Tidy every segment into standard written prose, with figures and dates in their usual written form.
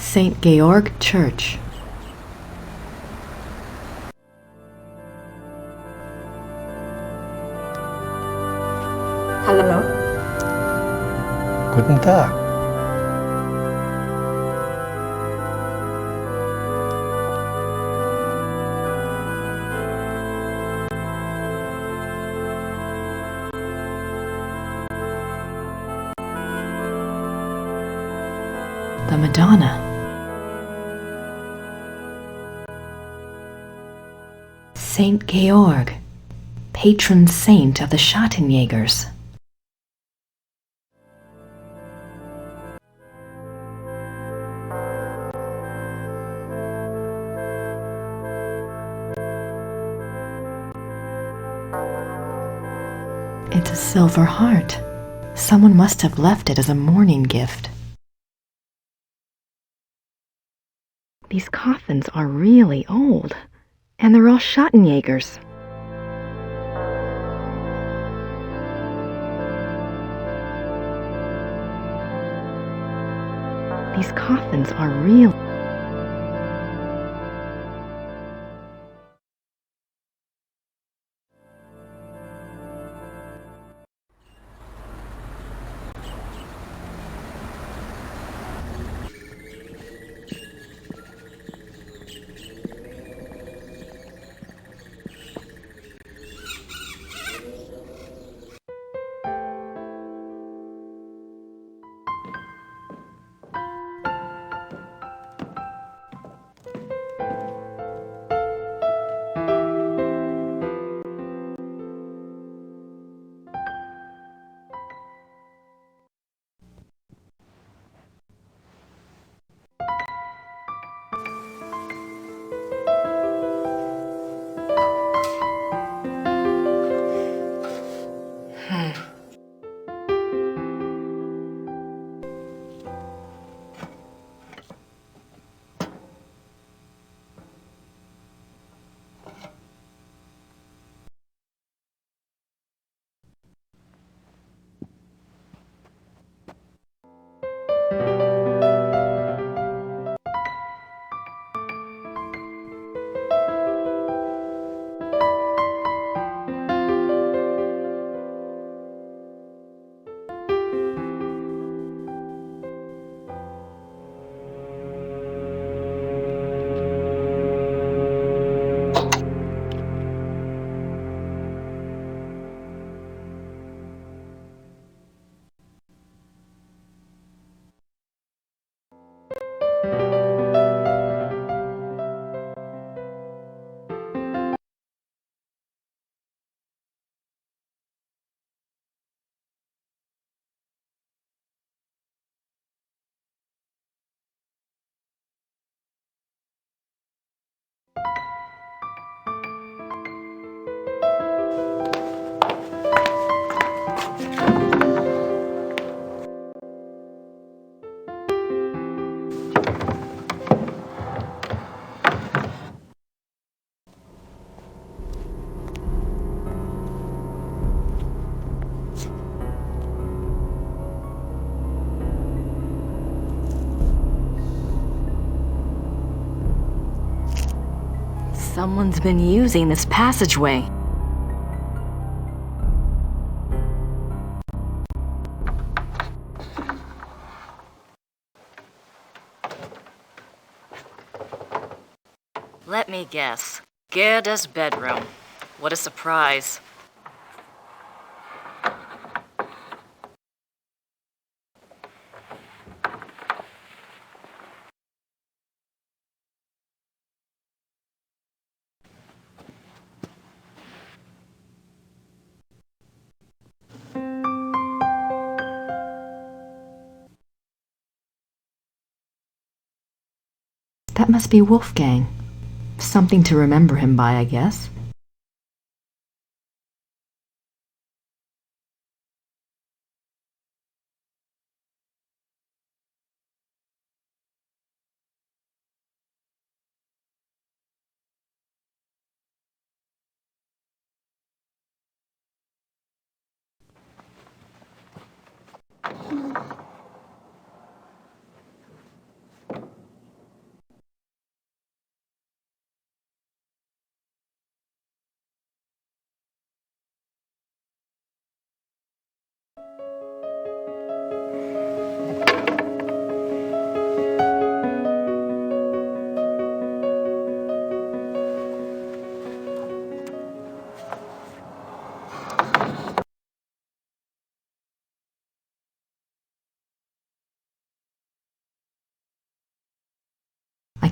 St. Georg Church. Hallo? Guten Tag. The Madonna. Saint Georg, patron saint of the Schattenjägers. It's a silver heart. Someone must have left it as a mourning gift. These coffins are really old, and they're all Schattenjägers. These coffins are real. Someone's been using this passageway. Let me guess. Gerda's bedroom. What a surprise. That must be Wolfgang. Something to remember him by, I guess.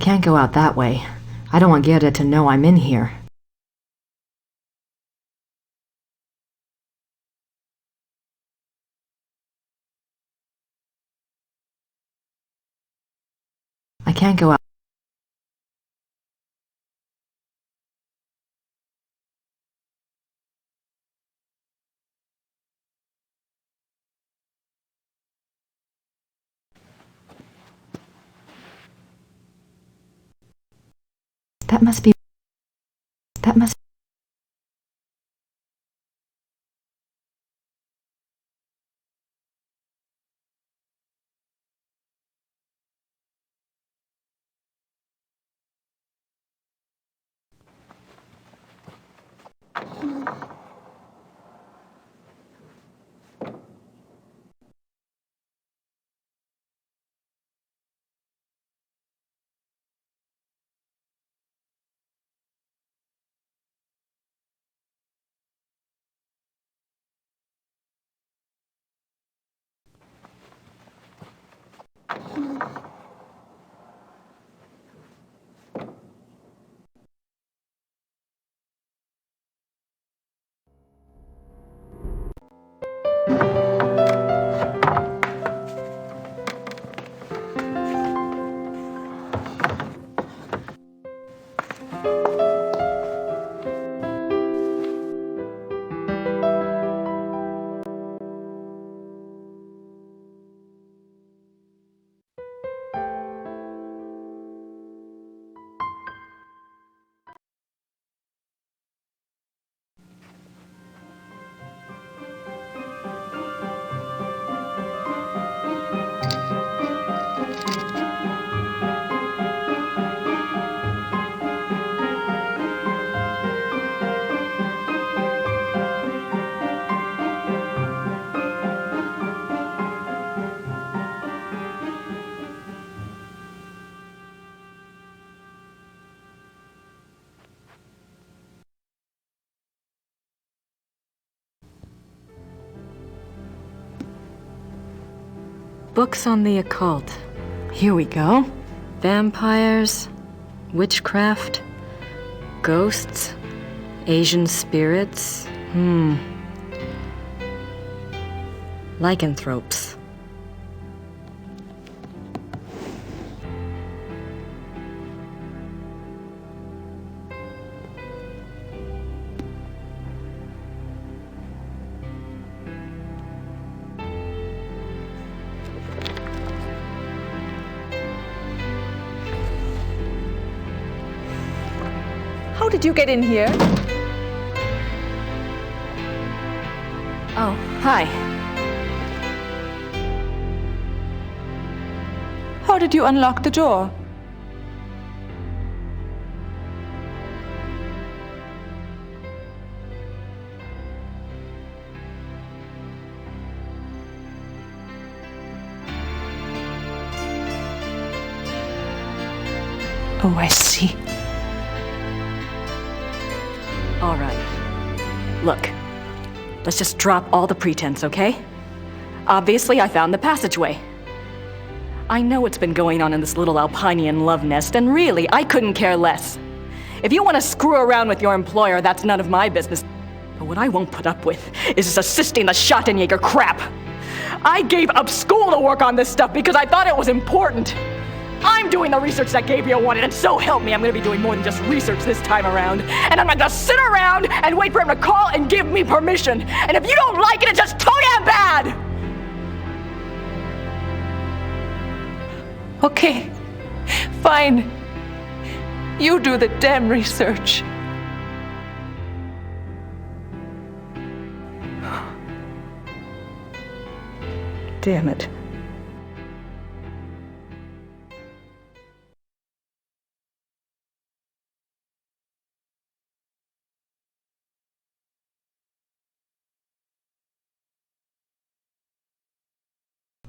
can't go out that way. I don't want Gerda to know I'm in here. I can't go out. That must be... That must... Books on the occult. Here we go. Vampires, witchcraft, ghosts, Asian spirits. Lycanthropes. How did you get in here? Oh, hi. How did you unlock the door? Oh, I see. All right. Look, let's just drop all the pretense, okay? Obviously, I found the passageway. I know what's been going on in this little Alpinian love nest, and really, I couldn't care less. If you want to screw around with your employer, that's none of my business. But what I won't put up with is assisting the Schottenjäger crap. I gave up school to work on this stuff because I thought it was important. I'm doing the research that Gabriel wanted, and so help me, I'm gonna be doing more than just research this time around. And I'm not gonna sit around and wait for him to call and give me permission. And if you don't like it, it's just too damn bad! Okay, fine. You do the damn research. Damn it.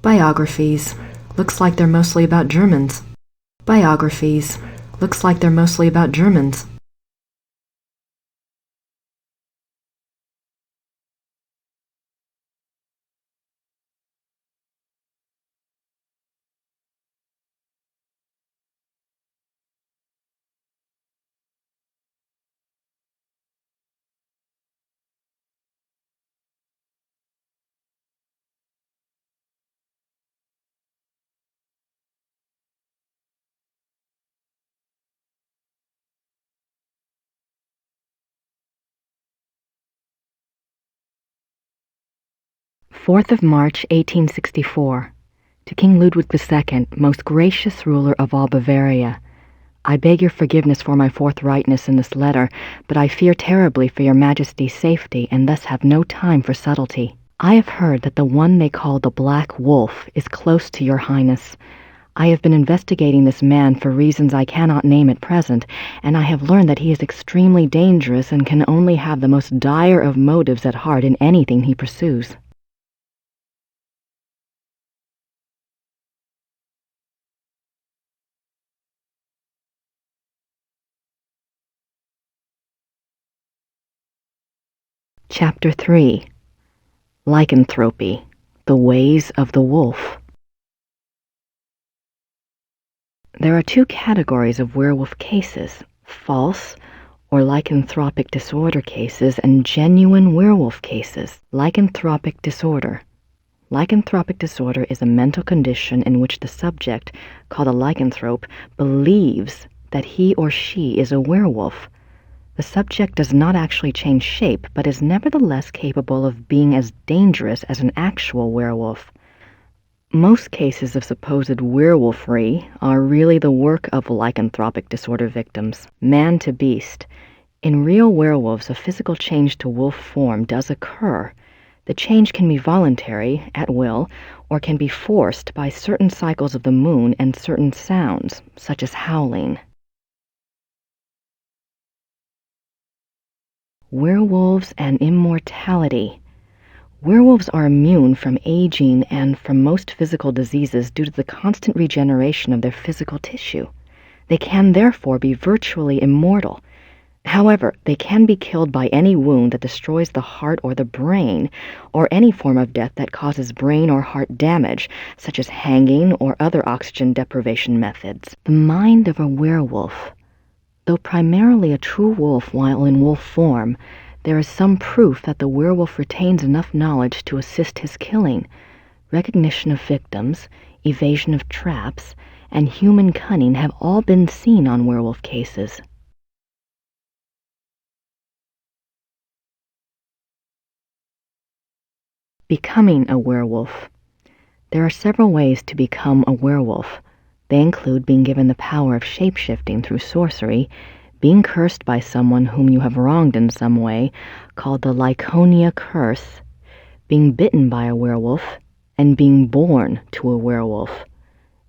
Biographies. Looks like they're mostly about Germans. Biographies. Looks like they're mostly about Germans. 4th of March, 1864. To King Ludwig II, most gracious ruler of all Bavaria, I beg your forgiveness for my forthrightness in this letter, but I fear terribly for your Majesty's safety, and thus have no time for subtlety. I have heard that the one they call the Black Wolf is close to your Highness. I have been investigating this man for reasons I cannot name at present, and I have learned that he is extremely dangerous and can only have the most dire of motives at heart in anything he pursues. Chapter 3. Lycanthropy, the Ways of the Wolf. There are two categories of werewolf cases: false or lycanthropic disorder cases and genuine werewolf cases. Lycanthropic disorder. Lycanthropic disorder is a mental condition in which the subject, called a lycanthrope, believes that he or she is a werewolf. The subject does not actually change shape, but is nevertheless capable of being as dangerous as an actual werewolf. Most cases of supposed werewolfery are really the work of lycanthropic disorder victims, man to beast. In real werewolves, a physical change to wolf form does occur. The change can be voluntary, at will, or can be forced by certain cycles of the moon and certain sounds, such as howling. Werewolves and immortality. Werewolves are immune from aging and from most physical diseases due to the constant regeneration of their physical tissue. They can therefore be virtually immortal. However, they can be killed by any wound that destroys the heart or the brain, or any form of death that causes brain or heart damage, such as hanging or other oxygen deprivation methods. The mind of a werewolf. Though primarily a true wolf while in wolf form, there is some proof that the werewolf retains enough knowledge to assist his killing. Recognition of victims, evasion of traps, and human cunning have all been seen on werewolf cases. Becoming a werewolf. There are several ways to become a werewolf. They include being given the power of shape-shifting through sorcery, being cursed by someone whom you have wronged in some way, called the Lyconia curse, being bitten by a werewolf, and being born to a werewolf.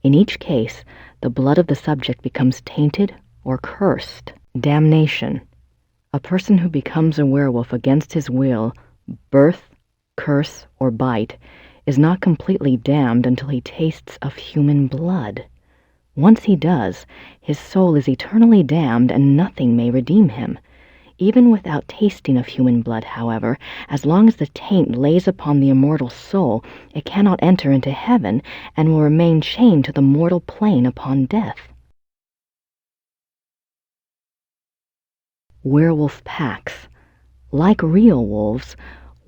In each case, the blood of the subject becomes tainted or cursed. Damnation. A person who becomes a werewolf against his will, birth, curse, or bite, is not completely damned until he tastes of human blood. Once he does, his soul is eternally damned and nothing may redeem him. Even without tasting of human blood, however, as long as the taint lays upon the immortal soul, it cannot enter into heaven and will remain chained to the mortal plane upon death. Werewolf packs. Like real wolves,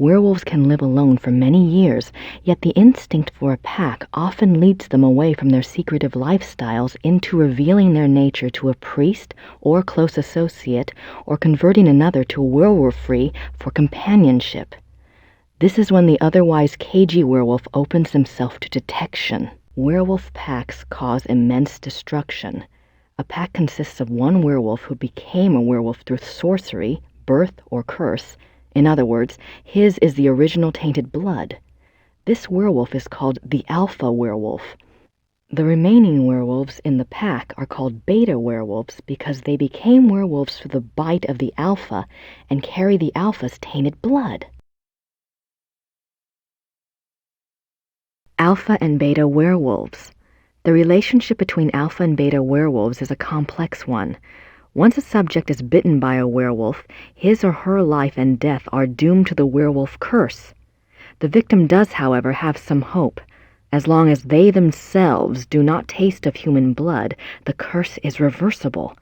werewolves can live alone for many years, yet the instinct for a pack often leads them away from their secretive lifestyles into revealing their nature to a priest or close associate, or converting another to werewolfery for companionship. This is when the otherwise cagey werewolf opens himself to detection. Werewolf packs cause immense destruction. A pack consists of one werewolf who became a werewolf through sorcery, birth, or curse. In other words, his is the original tainted blood. This werewolf is called the alpha werewolf. The remaining werewolves in the pack are called beta werewolves because they became werewolves through the bite of the alpha and carry the alpha's tainted blood. Alpha and beta werewolves. The relationship between alpha and beta werewolves is a complex one. Once a subject is bitten by a werewolf, his or her life and death are doomed to the werewolf curse. The victim does, however, have some hope. As long as they themselves do not taste of human blood, the curse is reversible.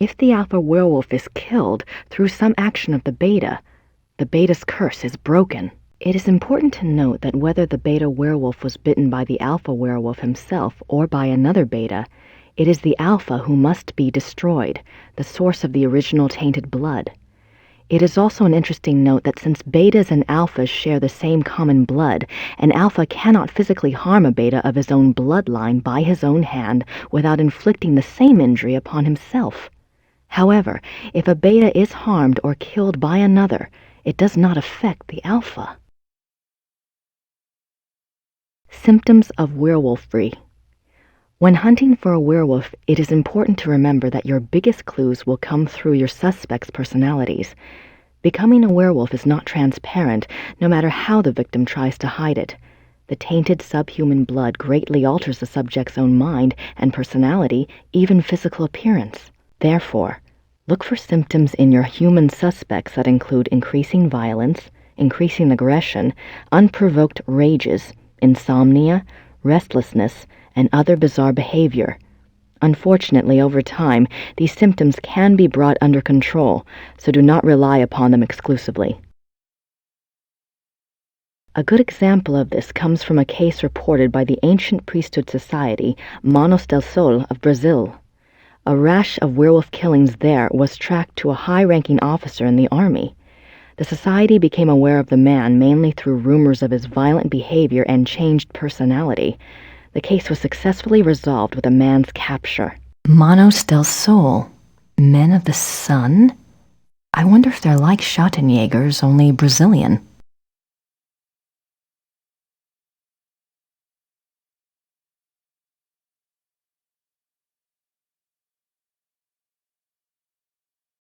If the alpha werewolf is killed through some action of the beta's curse is broken. It is important to note that whether the beta werewolf was bitten by the alpha werewolf himself or by another beta, it is the alpha who must be destroyed, the source of the original tainted blood. It is also an interesting note that since betas and alphas share the same common blood, an alpha cannot physically harm a beta of his own bloodline by his own hand without inflicting the same injury upon himself. However, if a beta is harmed or killed by another, it does not affect the alpha. Symptoms of werewolfery. When hunting for a werewolf, it is important to remember that your biggest clues will come through your suspects' personalities. Becoming a werewolf is not transparent, no matter how the victim tries to hide it. The tainted subhuman blood greatly alters the subject's own mind and personality, even physical appearance. Therefore, look for symptoms in your human suspects that include increasing violence, increasing aggression, unprovoked rages, insomnia, restlessness, and other bizarre behavior. Unfortunately, over time, these symptoms can be brought under control, so do not rely upon them exclusively. A good example of this comes from a case reported by the ancient priesthood society Manos del Sol of Brazil. A rash of werewolf killings there was tracked to a high-ranking officer in the army. The society became aware of the man mainly through rumors of his violent behavior and changed personality. The case was successfully resolved with a man's capture. Manos del Sol, men of the sun? I wonder if they're like Schottenjägers, only Brazilian.